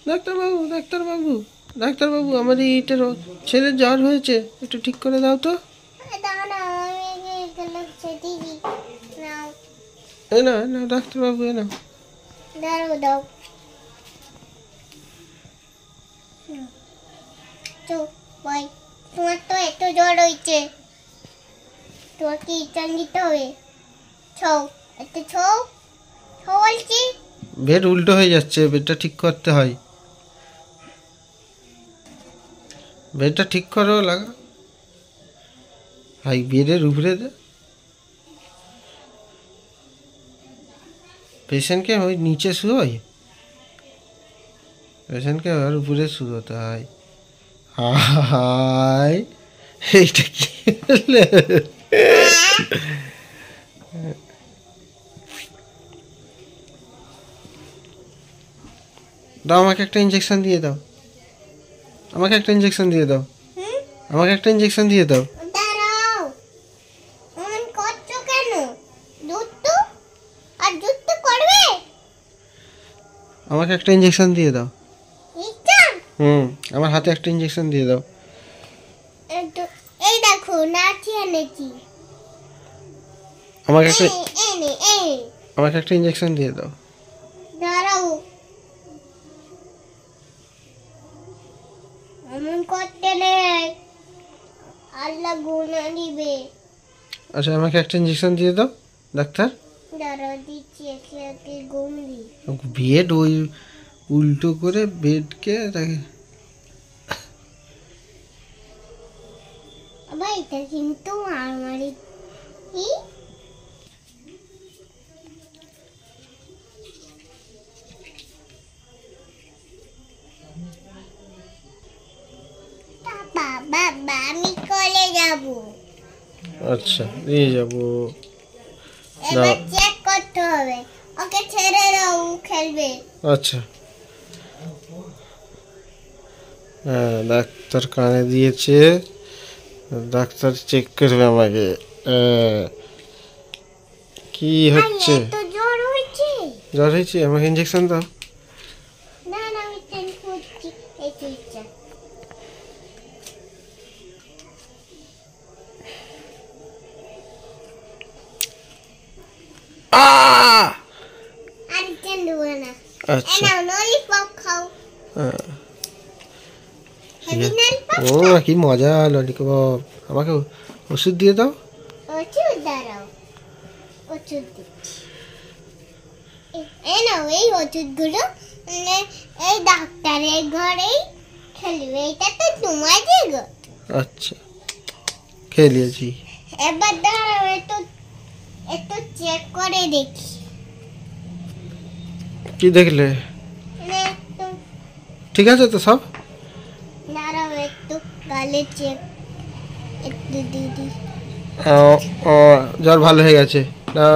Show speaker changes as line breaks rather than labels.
ডাক্তারবাবু, ডাক্তারবাবু, ডাক্তারবাবু, আমার এইটার ছেলের জ্বর হয়েছে, একটু ঠিক করে দাও তো। এ না না ডাক্তারবাবু, এ না।
দাও ভাই, তোমার তো এত জ্বর হয়েছে, তোমার কি ইটান দিতে হবে? ছৌ একটু ছৌ ছৌ বলছি।
বেড উল্টো হয়ে যাচ্ছে, বেডটা ঠিক করতে হয়। বেডটা ঠিক করো, লাগা হাই বেডের উপরে দে। পেশেন্টকে ওই নিচে শুয়োই, পেশেন্টকে ওর উপরে শুয়োতে হয়। হাই, এইটা কি হলো? দাও, আমাকে একটা ইঞ্জেকশন দিয়ে দাও, আমাকে একটা ইঞ্জেকশন দিয়ে দাও, আমাকে একটা ইঞ্জেকশন দিয়ে দাও।
দাঁড়াও, অন করছো কেন? দুধ তো আর দুধ তো করবে।
আমাকে একটা ইঞ্জেকশন দিয়ে দাও।
ইচ্ছা
আমার হাতে একটা ইঞ্জেকশন দিয়ে দাও।
এই দেখো নাচি এনেছি।
আমাকে একটা
এই
আমাকে একটা ইঞ্জেকশন দিয়ে দাও।
দাঁড়াও, এমন করতে নেই, আল্লাহ গুনাহ দিবে।
আচ্ছা, আমাকে একটা ইঞ্জেকশন দিয়ে দাও ডাক্তার।
দাঁড়াও দিচ্ছি, একে ঘুম দি।
বেড ওই উল্টো করে বেডকে
ভাই এটা কিন্তু আলমারি কি বাবা, আমি কলে যাব।
আচ্ছা, নিয়ে যাবো।
এবার চেক করতে হবে, ওকে ছেড়ে দাও, ও খেলবে।
আচ্ছা, হ্যাঁ ডাক্তার কানে দিয়েছে, ডাক্তার চেক করবে আমাকে। কি হচ্ছে?
তো জ্বর হয়েছে।
জ্বর হয়েছে, আমাকে ইঞ্জেকশন দাও।
না না, আমি টেন করছি, এই চুইটা। আর টেন দেবো না।
আচ্ছা,
নাও ললিপপ খাও। Heavy lollipop.
ও কি মজা ললিপপ। আমাকে ওষুধ দিয়ে দাও।
ওষুধ দাঁড়াও, ওষুধ দিচ্ছি। এই নাও, এই ওষুধগুলো এই ডাক্তারের ঘরেই খেলবে, এটা তো তোমার জায়গা।
আচ্ছা, খেলিয়েছি।
এবার দাঁড়াও, একটু একটু চেক করে দেখি।
কি দেখলে?
একটু
ঠিক আছে তো সব?
দাঁড়াও, একটু গালে চেক একটু দিদি।
জ্বর ভালো হয়ে গেছে না?